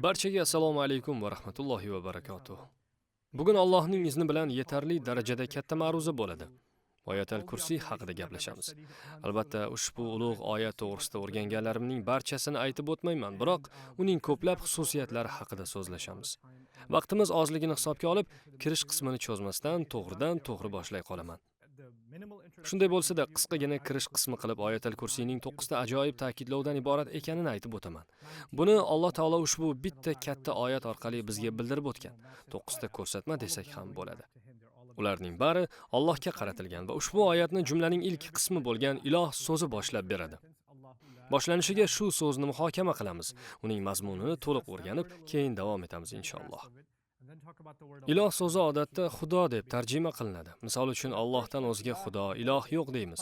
Barchaga assalomu alaykum va rahmatullohi va barakatuh. Bugun Allohning izni bilan yetarli darajada katta ma'ruza bo'ladi. Oyatul Kursi haqida gaplashamiz. Albatta, ushbu ulug' oyat to'g'risida o'rganganlarimning barchasini aytib o'tmayman, biroq uning ko'plab xususiyatlari haqida so'zlashamiz. Vaqtimiz ozligini hisobga olib, kirish qismini cho'zmasdan to'g'ridan-to'g'ri boshlay qolaman. Shunday bo'lsa-da, qisqagina kirish qismi qilib Oyatul Kursiyning 9 ta ajoyib ta'kidlovdan iborat ekanini aytib o'taman. Buni Alloh taolo ushbu bitta katta oyat orqali bizga bildirib o'tgan. 9 ta ko'rsatma desak ham bo'ladi. Ularning bari Allohga qaratilgan va ushbu oyatni jumlaning ilk qismi bo'lgan iloh so'zi boshlab beradi. Boshlanishiga shu so'zni muhokama qilamiz. Uning mazmunini to'liq o'rganib, keyin davom etamiz inshaalloh. Iloh so'zi odatda Xudo deb tarjima qilinadi. Misol uchun Allohdan o'zga Xudo, iloh yo'q deymiz.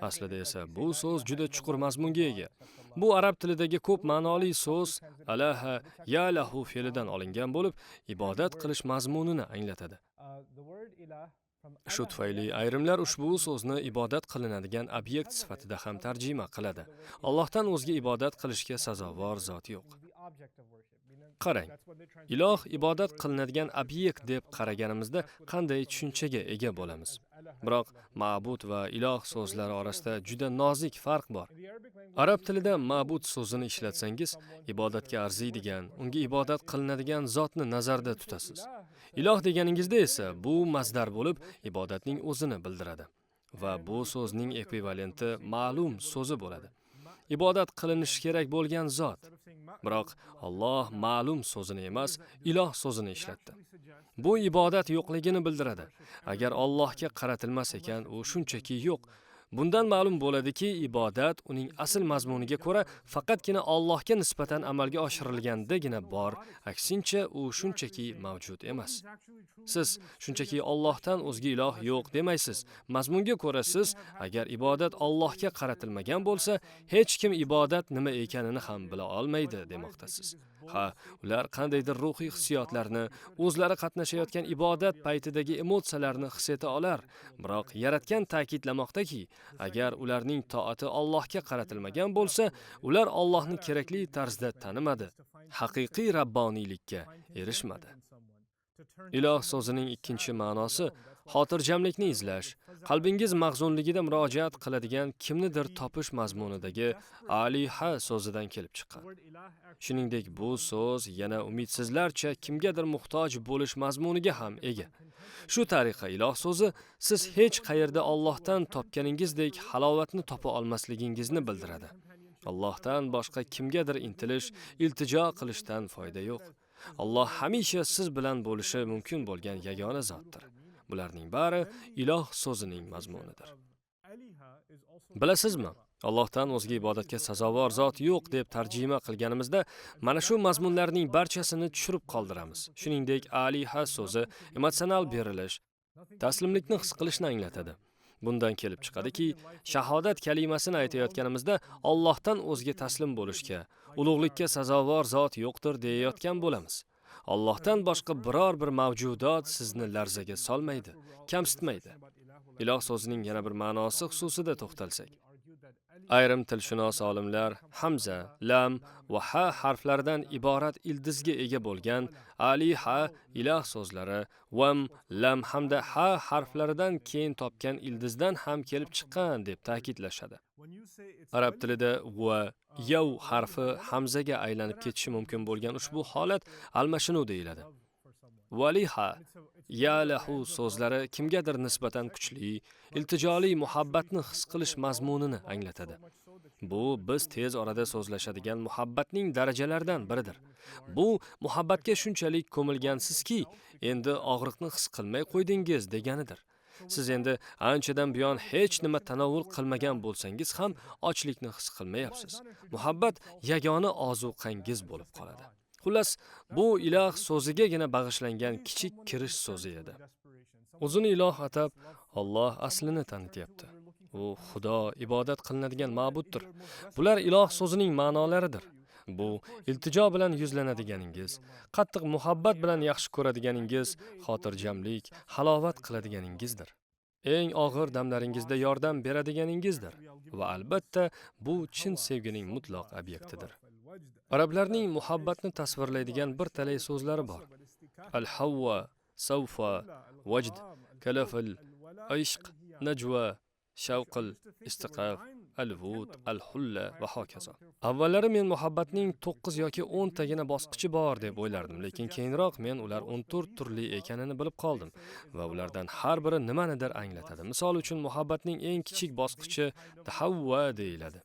Aslida esa bu so'z juda chuqur mazmunga ega. Bu arab tilidagi ko'p ma'noli so'z alaha yalahu fe'lidan olingan bo'lib, ibodat qilish mazmunini anglatadi. Shu tufayli ayrimlar ushbu so'zni ibodat qilinadigan obyekt sifatida ham tarjima qiladi. Allohdan o'zga ibodat qilishga sazovor zot yo'q. Qarang, iloh ibodat qilinadigan obyekt deb qaraganimizda qanday tushunchaga ega bo'lamiz. Biroq ma'bud va iloh so'zlari orasida juda nozik farq bor. Arab tilida ma'bud so'zini ishlatsangiz, ibodatga arziydigan, unga ibodat qilinadigan zotni nazarda tutasiz. Iloh deganingizda esa bu masdar bo'lib, ibodatning o'zini bildiradi va bu so'zning ekvivalenti ma'lum so'zi bo'ladi. Ibodat qilinishi kerak bo'lgan zot. Biroq Alloh ma'lum so'zini emas, iloh so'zini ishlatdi. Bu ibodat yo'qligini bildiradi. Agar Allohga qaratilmas ekan, u shunchaki yo'q. Bundan ma'lum bo'ladiki, ibodat uning asl mazmuniga ko'ra faqatgina Allohga nisbatan amalga oshirilgandagina bor, aksincha u shunchaki mavjud emas. Siz shunchaki Allohdan o'zga iloh yo'q demaysiz. Mazmunga ko'ra siz agar ibodat Allohga qaratilmagan bo'lsa, hech kim ibodat nima ekanini ham bila olmaydi demoqdasiz. Ha, ular qandaydir ruhiy hissiyotlarni, o'zlari qatnashayotgan ibodat paytidagi emotsiyalarni his eta olar, biroq yaratgan ta'kidlamoqdaki, agar ularning toati Allohga qaratilmagan bo'lsa, ular Allohni kerakli tarzda tanimadi, haqiqiy rabboniylikka erishmadi. Iloh so'zining ikkinchi ma'nosi xotirjamlikni izlash, qalbingiz mahzunligida murojaat qiladigan kimnidir topish mazmunidagi aliha so'zidan kelib chiqqan. Shuningdek, bu so'z yana umidsizlarcha kimgadir muhtoj bo'lish mazmuniga ham ega. Shu tariqa iloh so'zi siz hech qayerda Allohdan topganingizdek halovatni topa olmasligingizni bildiradi. Allohdan boshqa kimgadir intilish, iltijo qilishdan foyda yo'q. Alloh hamisha siz bilan bo'lishi mumkin bo'lgan yagona zotdir. Bularning bari iloh so'zining mazmunidir. Bilasizmi? Allohdan o'zga ibodatga sazovor zot yo'q deb tarjima qilganimizda mana shu mazmunlarning barchasini tushirib qoldiramiz. Shuningdek, aliha so'zi emotsional berilish, taslimlikni his qilishni anglatadi. Bundan kelib chiqadiki, shahodat kalimasini aytayotganimizda Allohdan o'zga taslim bo'lishga, ulug'likka sazovor zot yo'qdir deyayotgan bo'lamiz. Allohdan boshqa biror bir mavjudot sizni larzaga solmaydi, kamsitmaydi. Iloh so'zining yana bir ma'nosi xususida to'xtalsak. Ayrim tilshunos olimlar hamza, lam va ha harflaridan iborat ildizga ega bo'lgan aliha iloh so'zlari vam, lam hamda ha harflaridan keyin topgan ildizdan ham kelib chiqqan deb ta'kidlashadi. Arab tilida va yav harfi hamzaga aylanib ketishi mumkin bo'lgan ushbu holat almashinuv deyiladi. Valiha, yalahu so'zlari kimgadir nisbatan kuchli, iltijoli muhabbatni his qilish mazmunini anglatadi. Bu biz tez orada so'zlashadigan muhabbatning darajalaridan biridir. Bu muhabbatga shunchalik ko'milgansizki, endi og'riqni his qilmay qo'ydingiz deganidir. Siz endi anchadan buyon hech nima tanovul qilmagan bo'lsangiz ham ochlikni his qilmayapsiz. Muhabbat yagona ozuqangiz bo'lib qoladi. Xullas, bu iloh so'zigagina bag'ishlangan kichik kirish so'zi edi. O'zini iloh atab, Alloh aslini tanityapti. U Xudo, ibodat qilinadigan ma'buddir. Bular iloh so'zining ma'nolaridir. Bu iltijo bilan yuzlanadiganingiz, qattiq muhabbat bilan yaxshi ko'radiganingiz, xotirjamlik, halovat qiladiganingizdir. Eng og'ir damlaringizda yordam beradiganingizdir va albatta bu chin sevgining mutlaq obyektidir. Arablarning muhabbatni tasvirlaydigan bir talay so'zlari bor. Al-havva, savfa, vajd, kalafil, ishq, najwa, shavqil, istiqaf, al-vud, al-hulla va hokazo. Avvallari men muhabbatning 9 yoki 10 tagina bosqichi bor deb o'ylardim, lekin keyinroq men ular 14 turli ekanini bilib qoldim va ulardan har biri nimanidir anglatadi. Misol uchun muhabbatning eng kichik bosqichi tahavva deyiladi.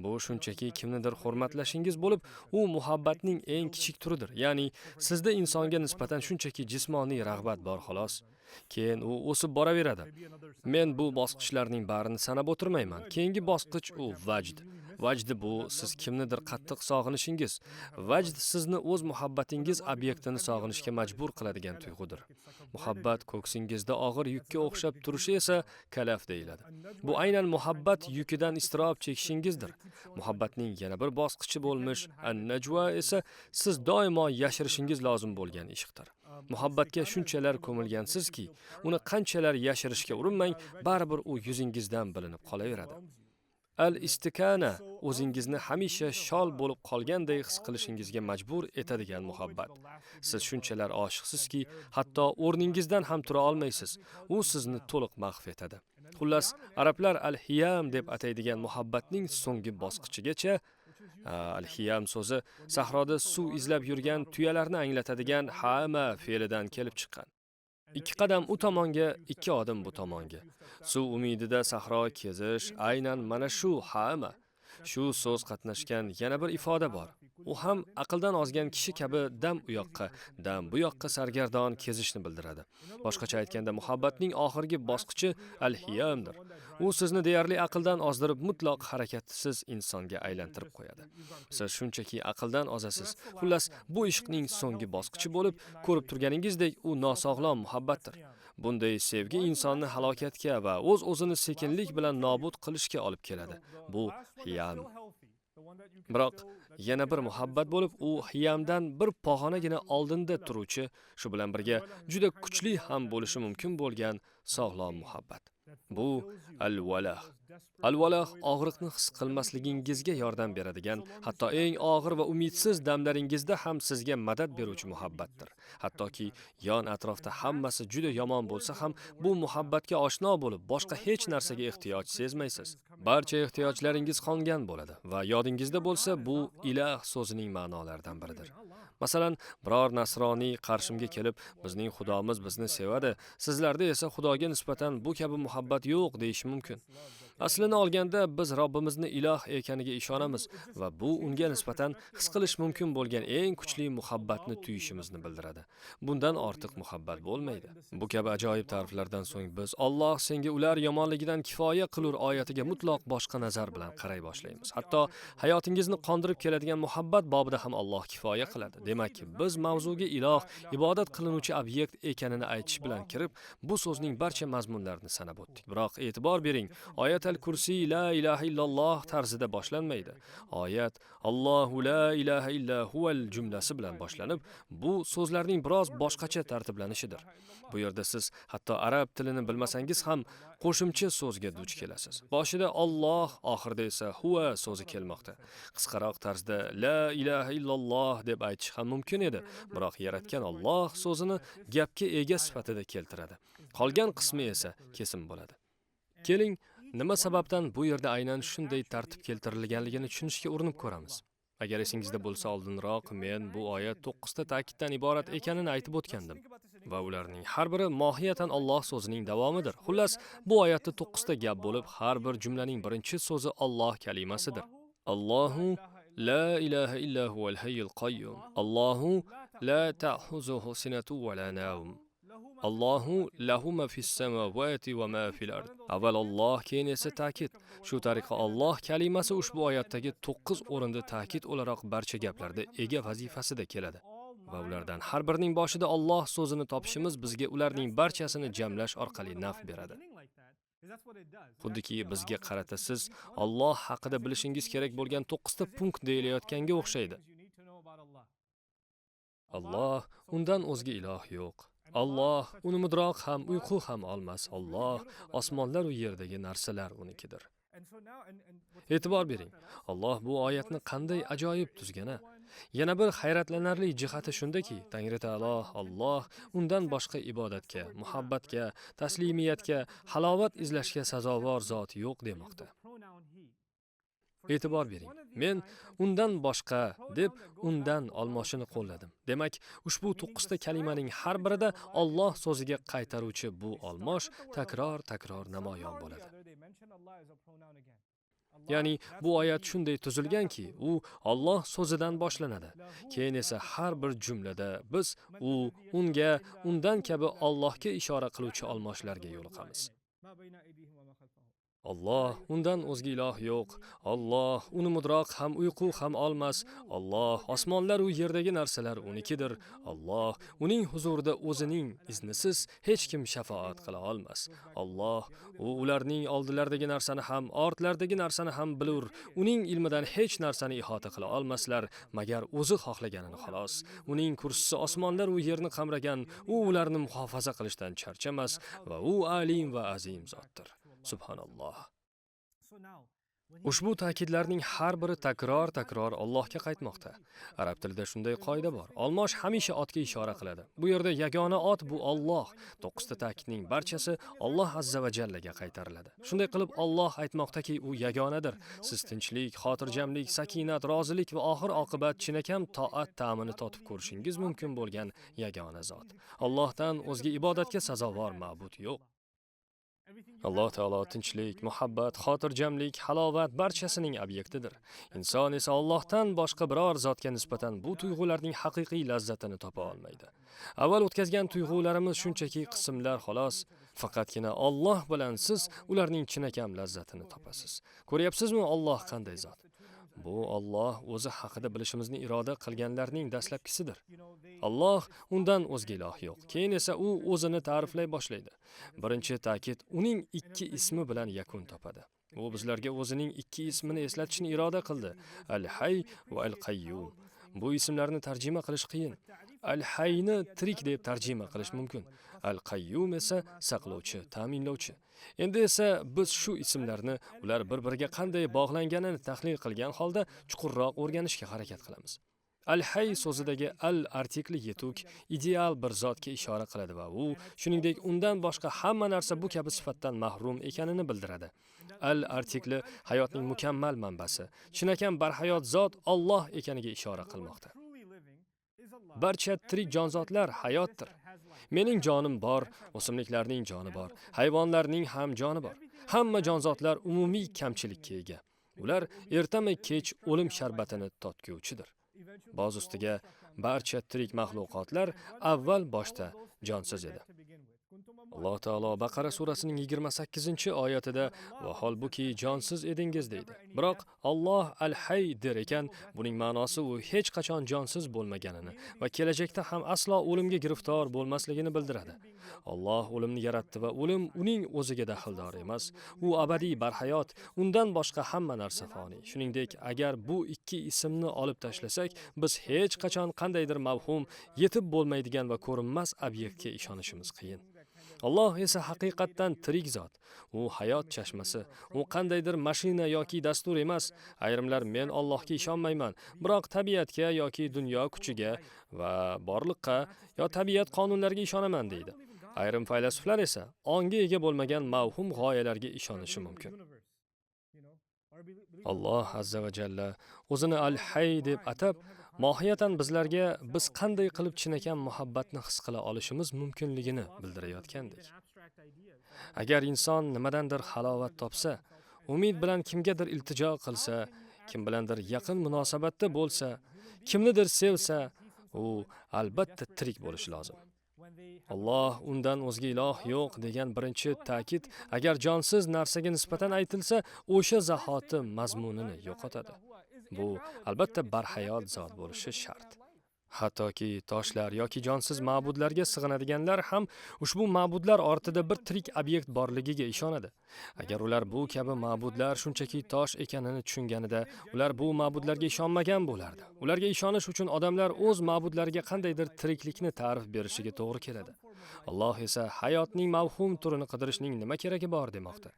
Bu shunchaki kimnidir hurmatlashingiz bo'lib, u muhabbatning eng kichik turidir. Ya'ni sizda insonga nisbatan shunchaki jismoniy rag'bat bor xolos. Keyin u o'sib boraveradi. Men bu bosqichlarning barini sanab o'tirmayman. Keyingi bosqich u vajd. Vajd bu siz kimnidir qattiq sog'inishingiz. Vajd sizni o'z muhabbatingiz obyektini sog'inishga majbur qiladigan tuyg'udir. Muhabbat ko'ksingizda og'ir yukka o'xshab turishi esa kalaf deyiladi. Bu aynan muhabbat yukidan iztirob chekishingizdir. Muhabbatning yana bir bosqichi bo'lmish an-najwa esa siz doimo yashirishingiz lozim bo'lgan ishqdir. Muhabbatga shunchalar ko'milgansizki, uni qanchalar yashirishga urinmang, baribir u yuzingizdan bilinib qolaveradi. Al-istikana o'zingizni hamisha shol bo'lib qolganday his qilishingizga majbur etadigan muhabbat. Siz shunchalar oshiqsizki, hatto o'rningizdan ham tura olmaysiz. U sizni to'liq mahv etadi. Xullas, arablar al-hiyam deb ataydigan muhabbatning so'nggi bosqichigacha al-hiyam so'zi sahroda suv izlab yurgan tuyalarni anglatadigan hama fe'lidan kelib chiqqan. 2 qadam u tomonga, 2 odim bu tomonga. Suv umidida sahro kezish aynan mana shu hama. Shu so'z qatnashgan yana bir ifoda bor. U ham aqldan ozgan kishi kabi dam u yoqqa, dam bu yoqqa sargardon kezishni bildiradi. Boshqacha aytganda, muhabbatning oxirgi bosqichi al-hiyamdir. U sizni deyarli aqldan ozdirib, mutloq harakatsiz insonga aylantirib qo'yadi. Siz shunchaki aqldan ozasiz. Xullas, bu ishqning so'nggi bosqichi bo'lib, ko'rib turganingizdek, u nosog'lom muhabbatdir. Bunday sevgi insonni halokatga va o'z-o'zini sekinlik bilan nobud qilishga olib keladi. Bu hiyam. Biroq yana bir muhabbat bo'lib, u hiyamdan bir pog'onagina oldinda turuvchi, shu bilan birga juda kuchli ham bo'lishi mumkin bo'lgan sog'lom muhabbat. Bu al-valah. Al-valah og'riqni his qilmasligingizga yordam beradigan, hatto eng og'ir va umidsiz damlaringizda ham sizga madad beruvchi muhabbatdir. Hattoki yon atrofda hammasi juda yomon bo'lsa ham, bu muhabbatga oshno bo'lib, boshqa hech narsaga ehtiyoj sezmaysiz. Barcha ehtiyojlaringiz qongan bo'ladi va yodingizda bo'lsa, bu ilah so'zining ma'nolaridan biridir. Masalan, biror nasroniy qarshimga kelib, bizning xudomiz bizni sevadi, sizlarda esa xudoga nisbatan bu kabi muhabbat yo'q deyish mumkin. Aslini olganda biz Robbimizni iloh ekaniga ishonamiz va bu unga nisbatan his qilish mumkin bo'lgan eng kuchli muhabbatni tuyishimizni bildiradi. Bundan ortiq muhabbat bo'lmaydi. Bu kabi ajoyib ta'riflardan so'ng biz Alloh senga ular yomonligidan kifoya qilur oyatiga mutloq boshqa nazar bilan qaray boshlaymiz. Hatto hayotingizni qondirib keladigan muhabbat bobida ham Alloh kifoya qiladi. Demak, biz mavzuga iloh, ibodat qilinuvchi obyekt ekanini aytish bilan kirib, bu so'zning barcha mazmunlarini sanab o'tdik. Biroq e'tibor bering, oyat al-kursiy la ilaha illalloh tarzida boshlanmaydi. Oyat Allohu la ilaha illa huval jumlasi bilan boshlanib, bu so'zlarning biroz boshqacha tartiblanishidir. Bu yerda siz hatto arab tilini bilmasangiz ham qo'shimcha so'zga duch kelasiz. Boshida Alloh, oxirida esa huva so'zi kelmoqda. Qisqaroq tarzda la ilaha illalloh deb aytish ham mumkin edi, biroq yaratgan Alloh so'zini gapga ega sifatida keltiradi. Qolgan qismi esa kesim bo'ladi. Keling, nima sababdan bu yerda aynan shunday tartib keltirilganligini tushunishga urinib ko'ramiz. Agar esingizda bo'lsa, oldinroq men bu oyat 9 ta ta'kiddan iborat ekanini aytib o'tgandim va ularning har biri mohiyatan Alloh so'zining davomidir. Xullas, bu oyatda 9 ta gap bo'lib, har bir jumlaning birinchi so'zi Alloh kalimasidir. Allohu la ilaha illa huval hayyul qayyum. Allohu la ta'khuzuhu sinatun va la nawm. Allohu lahu ma fis samawati va ma fil ard. Avval Alloh, keyin esa ta'kid. Shu tariqa Alloh kalimasi ushbu oyatdagi 9 o'rinda ta'kid o'laroq barcha gaplarda ega vazifasida keladi. Va ulardan har birining boshida Alloh so'zini topishimiz bizga ularning barchasini jamlash orqali naf beradi. Xuddiki bizga qarata siz Alloh haqida bilishingiz kerak bo'lgan 9 ta punkt deyilayotganga o'xshaydi. Alloh, undan o'zga iloh yo'q. Alloh uni mudroq ham, uyqu ham olmas. Alloh osmonlar va yerdagi narsalar unikidir. E'tibor bering. Alloh bu oyatni qanday ajoyib tuzgani. Yana bir hayratlanarli jihati shundaki, Tangri taolo Alloh undan boshqa ibodatga, muhabbatga, taslimiyatga, halovat izlashga sazovor zot yo'q demoqda. E'tibor bering. Men undan boshqa deb undan olmoshini qo'lladim. Demak, ushbu 9 ta kalimaning har birida Alloh so'ziga qaytaruvchi bu olmosh takror namoyon bo'ladi. Ya'ni bu oyat shunday tuzilganki, u Alloh so'zidan boshlanadi. Keyin esa har bir jumlada biz unga, undan kabi Allohga ishora qiluvchi olmoshlarga yo'liqamiz. Alloh, undan o'zga iloh yo'q. Alloh, uni mudroq ham uyqu ham olmas. Alloh, osmonlar u yerdagi narsalar unikidir. Alloh, uning huzurida o'zining iznisiz hech kim shafaat qila olmas. Alloh, u ularning oldilaridagi narsani ham, ortlaridagi narsani ham bilur. Uning ilmidan hech narsani ihota qila olmaslar, magar o'zi xohlaganini xolos. Uning kursisi osmonlar u yerni qamragan, u ularni muhofaza qilishdan charchamas va u alim va azim zotdir. Subhanalloh. Ushbu ta'kidlarning har biri takror Allohga qaytmoqda. Arab tilida shunday qoida bor. Olmosh hamisha otga ishora qiladi. Bu yerda yagona ot bu Alloh. 9 ta ta'kidning barchasi Alloh azza va jallaga qaytariladi. Shunday qilib Alloh aytmoqdaki, u yagonadir. Siz tinchlik, xotirjamlik, sakinat, rozilik va oxir oqibat chinakam toat ta'mini totib ko'rishingiz mumkin bo'lgan yagona zot. Allohdan o'zga ibodatga sazovor ma'bud yo'q. Alloh taolo tinchlik, muhabbat, xotirjamlik, halovat barchasining obyektidir. Inson esa Allohdan boshqa biror zotga nisbatan bu tuyg'ularning haqiqiy lazzatini topa olmaydi. Avval o'tkazgan tuyg'ularimiz shunchaki qismlar xolos. Faqatgina Alloh bilan siz ularning chinakam lazzatini topasiz. Ko'ryapsizmi Alloh qanday zot? Bu Alloh o'zi haqida bilishimizni iroda qilganlarning dastlabkisidir. Alloh undan o'zga iloh yo'q. Keyin esa u o'zini ta'riflay boshlaydi. Birinchi ta'kid uning 2 ismi bilan yakun topadi. U bizlarga o'zining 2 ismini eslatishni iroda qildi. Al-Hayy va Al-Qayyum. Bu ismlarni tarjima qilish qiyin. Al-Hayni tirik deb tarjima qilish mumkin. Al-Qayyum esa saqlovchi, ta'minlovchi. Endi esa biz shu ismlarni ular bir-biriga qanday bog'langanini tahlil qilgan holda chuqurroq o'rganishga harakat qilamiz. Al-Hayy so'zidagi al-artikli yetuk, ideal bir zotga ishora qiladi va u, shuningdek, undan boshqa hamma narsa bu kabi sifatdan mahrum ekanini bildiradi. Al-artikli hayotning mukammal manbasi, chinakam barhayot zot Alloh ekaniga ishora qilmoqda. Barcha tirik jonzotlar hayotdir. Mening jonim bor, o'simliklarning joni bor, hayvonlarning ham joni bor. Hamma jonzotlar umumiy kamchilikka ega. Ular ertami kech o'lim sharbatini totguvchidir. Boz ustiga barcha tirik maxluqotlar avval boshda jonsiz edi. Alloh taolo Baqara surasining 28-oyatida va holbuki jonsiz edingiz deydi. Biroq Alloh al-Hayy der ekan, buning ma'nosi u hech qachon jonsiz bo'lmaganini va kelajakda ham aslo o'limga giriftor bo'lmasligini bildiradi. Alloh o'limni yaratdi va o'lim uning o'ziga daxldor emas. U abadiy barhayot, undan boshqa hamma narsa foniy. Shuningdek, agar bu 2 ismni olib tashlasak, biz hech qachon qandaydir mavhum, yetib bo'lmaydigan va ko'rinmas obyektga ishonishimiz qiyin. Alloh esa haqiqatdan tirik zot. U hayot chashmasi. U qandaydir mashina yoki dastur emas. Ayrimlar men Allohga ishonmayman, biroq tabiatga yoki dunyo kuchiga va borliqqa yo tabiat qonunlariga ishonaman deydi. Ayrim faylasuflar esa onga ega bo'lmagan mavhum g'oyalarga ishonishi mumkin. Alloh azza va jalla o'zini al-Hayy deb atab, mohiyatan bizlarga biz qanday qilib chinakam muhabbatni his qila olishimiz mumkinligini bildirayotgandek. Agar inson nimadandir halovat topsa, umid bilan kimgadir iltijo qilsa, kim bilandir yaqin munosabatda bo'lsa, kimnidir sevsa, u albatta tirik bo'lishi lozim. Alloh undan o'zga iloh yo'q degan birinchi ta'kid agar jonsiz narsaga nisbatan aytilsa, o'sha zahoti mazmunini yo'qotadi. Bu albatta barhayot zot bo'lishi shart. Hattoki toshlar yoki jonsiz ma'budlarga sig'inadiganlar ham ushbu ma'budlar ortida bir tirik obyekt borligiga ishonadi. Agar ular bu kabi ma'budlar shunchaki tosh ekanini tushunganida, ular bu ma'budlarga ishonmagan bo'lardi. Ularga ishonish uchun odamlar o'z ma'budlariga qandaydir tiriklikni ta'rif berishiga to'g'ri keladi. Alloh esa hayotning mavhum turini qidirishning nima keragi bor demoqda.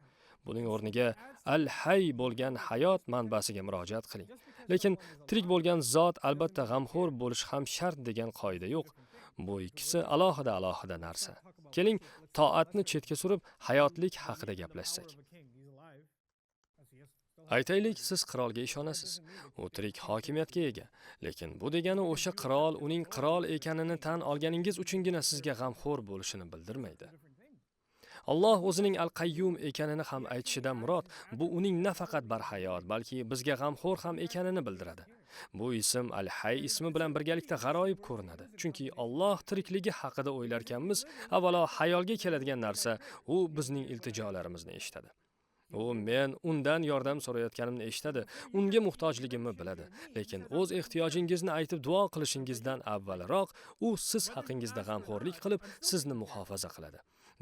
Buning o'rniga al-Hayy bo'lgan hayot manbasiga murojaat qiling. Lekin tirik bo'lgan zot albatta g'amxo'r bo'lish ham shart degan qoida yo'q. Bu ikkisi alohida narsa. Keling, toatni chetga surib, hayotlik haqida gaplashsak. Aytaylik, siz qirolga ishonasiz. U tirik hokimiyatga ega. Lekin bu degani o'sha qirol uning qirol ekanini tan olganingiz uchungina sizga g'amxo'r bo'lishini bildirmaydi. Alloh o'zining al-Qayyum ekanini ham aytishidan murod, bu uning nafaqat barhayot, balki bizga g'amxo'r ham ekanini bildiradi. Bu ism al-Hayy ismi bilan birgalikda g'aroyib ko'rinadi. Chunki Alloh tirikligi haqida o'ylarkanmiz, avvalo hayolga keladigan narsa u bizning iltijolarimizni eshitadi. U men undan yordam so'rayotganimni eshitadi, unga muhtojligimni biladi. Lekin o'z ehtiyojingizni aytib duo qilishingizdan avvalroq u siz haqingizda g'amxo'rlik qilib, sizni muhofaza qiladi.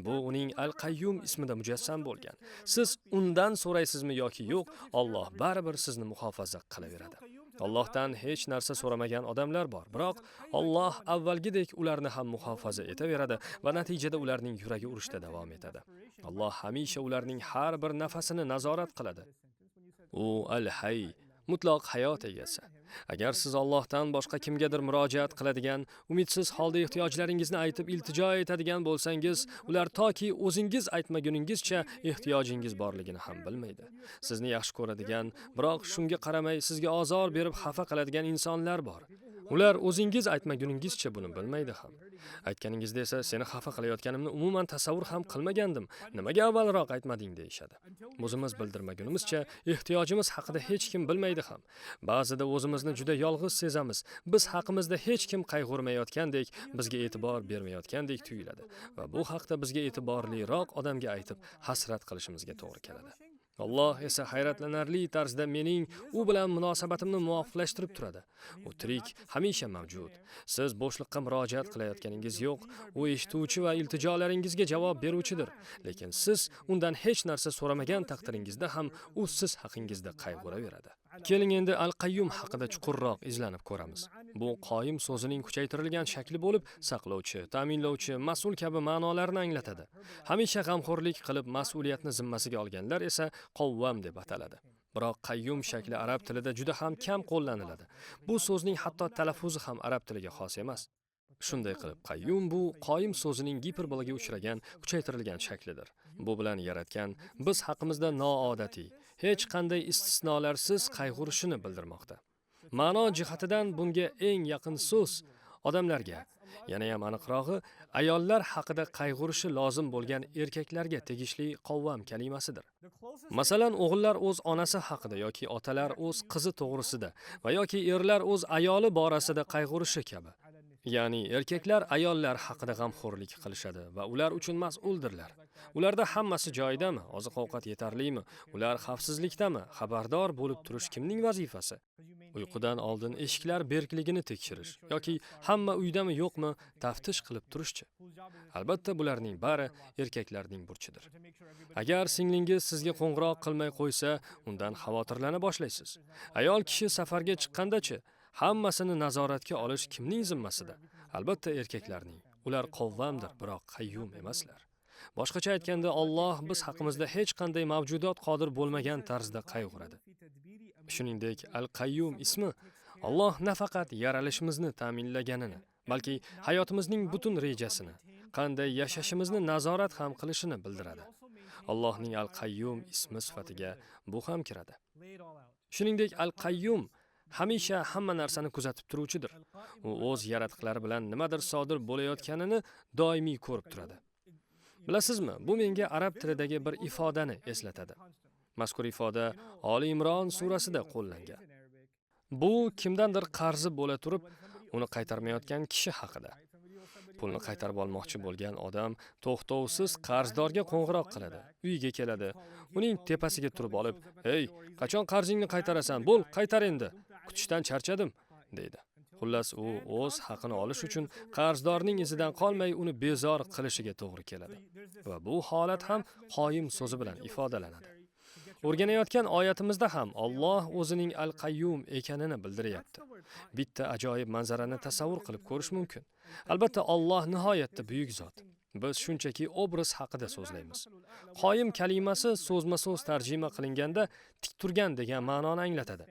Bu uning al-Qayyum ismida mujassam bo'lgan. Siz undan so'raysizmi yoki yo'q, Alloh baribir sizni muhofaza qilaveradi. Allohdan hech narsa so'ramagan odamlar bor, biroq Alloh avvalgidek ularni ham muhofaza etaveradi va natijada ularning yuragi urishda davom etadi. Alloh hamisha ularning har bir nafasini nazorat qiladi. U al-Hayy, mutlaq hayot egasi. Agar siz Allohdan boshqa kimgadir murojaat qiladigan, umidsiz holda ehtiyojlaringizni aytib iltijo etadigan bo'lsangiz, ular toki o'zingiz aytmaguningizcha ehtiyojingiz borligini ham bilmaydi. Sizni yaxshi ko'radigan, biroq shunga qaramay sizga ozor berib xafa qiladigan insonlar bor. Ular o'zingiz aytmaguningizcha buni bilmaydi ham. Aytganingizda esa seni xafa qilayotganimni umuman tasavvur ham qilmagandim. Nimaga avvalroq aytmading deyshadi. O'zimiz bildirmagunimizcha ehtiyojimiz haqida hech kim bilmaydi ham. Ba'zida o'zimizni juda yolg'iz sezamiz. Biz haqimizda hech kim qayg'urmayotgandek, bizga e'tibor bermayotgandek tuyuladi va bu haqda bizga e'tiborliroq odamga aytib hasrat qilishimizga to'g'ri keladi. Alloh esa hayratlanarli tarzda mening u bilan munosabatimni muvofiqlashtirib turadi. U tirik, hamisha mavjud. Siz bo'shliqqa murojaat qilayotganingiz yo'q, u eshituvchi va iltijolaringizga javob beruvchidir. Lekin siz undan hech narsa so'ramagan taqdiringizda ham u siz haqingizda qayg'uraveradi. Keling endi al-Qayyum haqida chuqurroq izlanib ko'ramiz. Bu qoyim so'zining kuchaytirilgan shakli bo'lib, saqlovchi, ta'minlovchi, mas'ul kabi ma'nolarni anglatadi. Hamisha g'amxo'rlik qilib mas'uliyatni zimmasiga olganlar esa qovvam deb ataladi. Biroq qayyum shakli arab tilida juda ham kam qo'llaniladi. Bu so'zning hatto talaffuzi ham arab tiliga xos emas. Shunday qilib, qayyum bu qoyim so'zining giperbolaga uchragan kuchaytirilgan shaklidir. Bu bilan yaratgan biz haqimizda noodatiy, hech qanday istisnolarsiz qayg'urishini bildirmoqda. Ma'no jihatidan bunga eng yaqin so'z odamlarga, yana ham aniqrog'i, ayollar haqida qayg'urishi lozim bo'lgan erkaklarga tegishli qovvam kalimasidir. Masalan, o'g'illar o'z onasi haqida yoki otalar o'z qizi to'g'risida va yoki erlar o'z ayoli borasida qayg'urishi kabi. Ya'ni erkaklar ayollar haqida g'amxo'rlik qilishadi va ular uchun mas'uldirlar. Ularda hammasi joyidami? Oziq-ovqat yetarlimi? Ular xavfsizlikdami? Xabardor bo'lib turish kimning vazifasi? Uyqudan oldin eshiklar berkligini tekshirish yoki hamma uydami yo'qmi taftish qilib turishchi. Albatta bularning bari erkaklarning burchidir. Agar singlingiz sizga qo'ng'iroq qilmay qo'ysa, undan xavotirlana boshlaysiz. Ayol kishi safarga chiqqanda-chi, hammasini nazoratga olish kimning zimmasida? Albatta erkaklarning. Ular qovvamdir, biroq qayyum emaslar. Boshqacha aytganda, Alloh biz haqimizda hech qanday mavjudot qodir bo'lmagan tarzda qayg'uradi. Shuningdek, al-Qayyum ismi Alloh nafaqat yaralishimizni ta'minlaganini, balki hayotimizning butun rejasini, qanday yashashimizni nazorat ham qilishini bildiradi. Allohning al-Qayyum ismi sifatiga bu ham kiradi. Shuningdek, al-Qayyum hamisha hamma narsani kuzatib turuvchidir. U o'z yaratiqlari bilan nimadir sodir bo'layotganini doimiy ko'rib turadi. Bilasizmi, bu menga arab tilidagi bir ifodani eslatadi. Mazkur ifoda Oli Imron surasida qo'llangan. Bu kimdandir qarzi bo'la turib, uni qaytarmayotgan kishi haqida. Pulni qaytarib olmoqchi bo'lgan odam to'xtovsiz qarzdorga qo'ng'iroq qiladi. Uyiga keladi. Uning tepasiga turib olib, "Ey, qachon qarzingni qaytarasan? Bo'l, qaytar endi. Kutishdan charchadim", deydi. Xullas, u o'z haqini olish uchun qarzdorning izidan qolmay uni bezor qilishiga to'g'ri keladi. Va bu holat ham qoyim so'zi bilan ifodalanadi. O'rganayotgan oyatimizda ham Alloh o'zining al-Qayyum ekanini bildiryapti. Bitta ajoyib manzarani tasavvur qilib ko'rish mumkin. Albatta Alloh nihoyatda buyuk zot. Biz shunchaki obraz haqida so'zlaymiz. Qoyim kalimasi so'zma-so'z tarjima qilinganda tik turgan degan ma'noni anglatadi.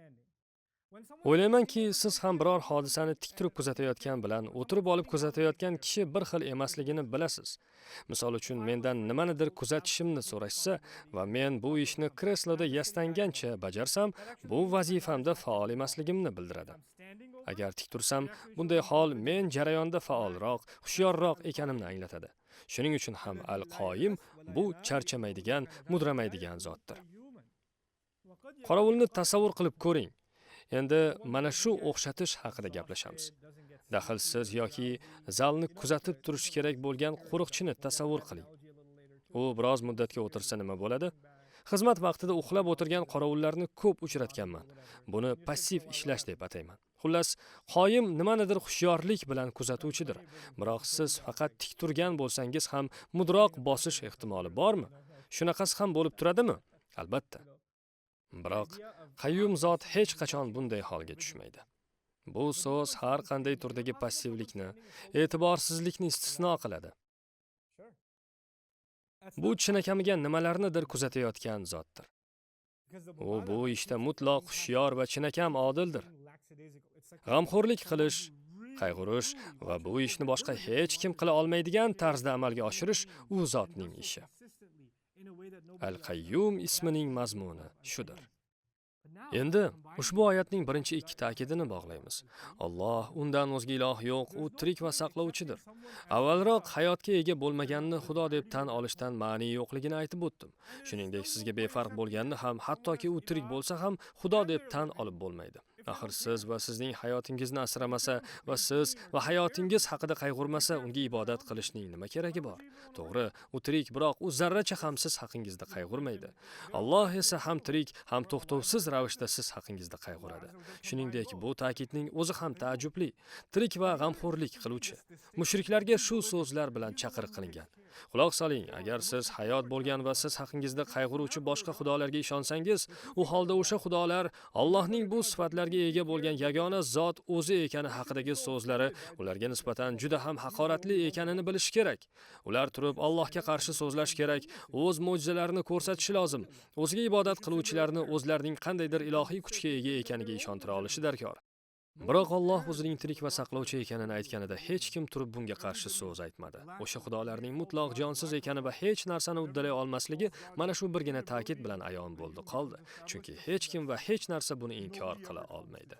O'ylaymanki, siz ham biror hodisani tik turib kuzatayotgan bilan o'tirib olib kuzatayotgan kishi bir xil emasligini bilasiz. Misol uchun mendan nimanidir kuzatishimni so'rashsa va men bu ishni kresloda yastangancha bajarsam, bu vazifamda faol emasligimni bildiradi. Agar tik tursam, bunday hol men jarayonda faolroq, hushyorroq ekanimni anglatadi. Shuning uchun ham al-Qoyim bu charchamaydigan, mudramaydigan zotdir. Qorovulni tasavvur qilib ko'ring. Endi mana shu o'xshatish haqida gaplashamiz. Daxlsiz yoki zalni kuzatib turish kerak bo'lgan qo'riqchini tasavvur qiling. U biroz muddatga o'tirsa nima bo'ladi? Xizmat vaqtida uxlab o'tirgan qorovullarni ko'p uchratganman. Buni passiv ishlash deb atayman. Xullas, qoyim nimanidir hushyorlik bilan kuzatuvchidir. Biroq siz faqat tik turgan bo'lsangiz ham mudroq bosish ehtimoli bormi? Shunaqasi ham bo'lib turadimi? Albatta. Biroq qayyum zot hech qachon bunday holga tushmaydi. Bu so'z har qanday turdagi passivlikni, e'tiborsizlikni istisno qiladi. Bu chinakamiga nimalarnidir kuzatayotgan zotdir. U bu ishda mutlaq hushyor va chinakam odildir. G'amxo'rlik qilish, qayg'urish va bu ishni boshqa hech kim qila olmaydigan tarzda amalga oshirish u zotning ishi. Al-Qayyum ismining mazmuni shudir. Endi ushbu oyatning birinchi ikki ta'kidini bog'laymiz. Alloh undan o'zga iloh yo'q, u tirik va saqlovchidir. Avvalroq hayotga ega bo'lmaganni Xudo deb tan olishdan ma'ni yo'qligini aytib o'tdim. Shuningdek, sizga befarq bo'lganni ham, hattoki u tirik bo'lsa ham Xudo deb tan olib bo'lmaydi. Axir siz va sizning hayotingizni asramasa va siz va hayotingiz haqida qayg'urmasa, unga ibodat qilishning nima keragi bor? To'g'ri, u tirik, biroq u zarracha ham siz haqingizda qayg'urmaydi. Alloh esa ham tirik, ham to'xtovsiz ravishda siz haqingizda qayg'uradi. Shuningdek, bu ta'kidning o'zi ham ta'jubli. Tirik va g'amxo'rlik qiluvchi. Mushriklarga shu so'zlar bilan chaqiriq qilingan. Quloq soling, agar siz hayot bo'lgan va siz haqingizda qayg'uruvchi boshqa xudolarga ishonsangiz, u holda o'sha xudolar Allohning bu sifatlarga ega bo'lgan yagona zot o'zi ekani haqidagi so'zlari ularga nisbatan juda ham haqoratli ekanini bilish kerak. Ular turib Allohga qarshi so'zlash kerak, o'z mo'jizalarini ko'rsatishi lozim. O'ziga ibodat qiluvchilarni o'zlarining qandaydir ilohiy kuchga ega ekaniga ishontira olishi darkor. Biroq Alloh o'zining tirik va saqlovchi ekanini aytganida hech kim turib bunga qarshi so'z aytmadi. O'sha xudolarning mutlaq jonsiz ekani va hech narsani uddalay olmasligi mana shu birgina ta'kid bilan ayon bo'ldi qoldi. Chunki hech kim va hech narsa buni inkor qila olmaydi.